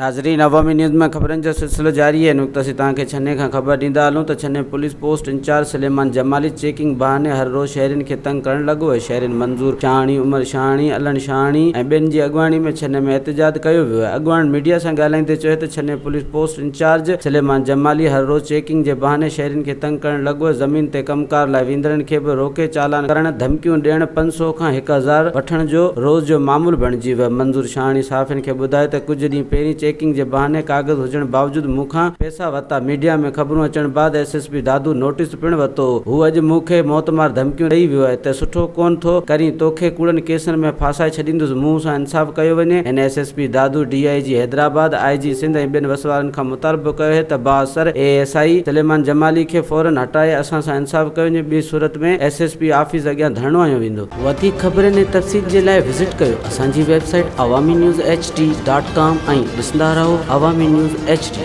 नाज़रीन, अवामी न्यूज़ में ख़बरनि जो सिलसिलो जारी है। नुक़्तासी तव्हांखे छन्ने खां ख़बर ॾींदा हलूं त छन्ने police post incharge Saleman Jamali checking बहाने हर रोज़ शहरियुनि खे तंग करण लॻो आहे। शहरियुनि मंज़ूर शाहणी, उमर शाहणी, अलन शाहणी ऐं ॿियनि जी अॻवानी में छन्ने में एहतजाज कयो वियो आहे। अॻवान मीडिया सां ॻाल्हाईंदे चयो त छन्ने police post incharge Saleman Jamali हर रोज़ चेकिंग जे बहाने शहरियुनि खे तंग करण लॻो आहे। ज़मीन ते कमकार लाइ वेंदड़नि खे बि रोके चालान करण, धमकियूं ॾियण, 500 खां 1000 वठण जो रोज़ जो मामूल बणिजी वियो आहे। मंज़ूर शाहणी साफ़ियुनि खे ॿुधायो त कुझु ॾींहं पहिरीं चेकिंग जे बहाने कागज़ हुजण बावजूद मूंखां पैसा वरिता। मीडिया में ख़बरूं अचण बाद एसएसपी दादू नोटिस पिणु वरितो। हू अॼु मूंखे मौतमार धमकियूं ॾेई वियो आहे त सुठो कोन थो करी, तोखे कूड़नि केसनि में फासाए छॾींदुसि, मूं सां इंसाफ़ कयो वञे। हिन एसएसपी दादू डीआईजी हैदराबाद, आईजी सिंध ऐं ॿियनि वसवारनि खां मुतालबो कयो आहे त बाअसर एएसआई सलेमान जमाली खे फौरन हटाए असां सां इंसाफ़ कयो वञे। ॿी सूरत में एसएसपी ऑफिस अॻियां धरणो हयो वेंदो। वधीक ख़बरनि ऐं तफ़सील जे लाइ विज़िट कयो असांजी वेबसाइट awamiNewsHD.com ऐं ॾिसंदा रहो अवामी न्यूज़ HD।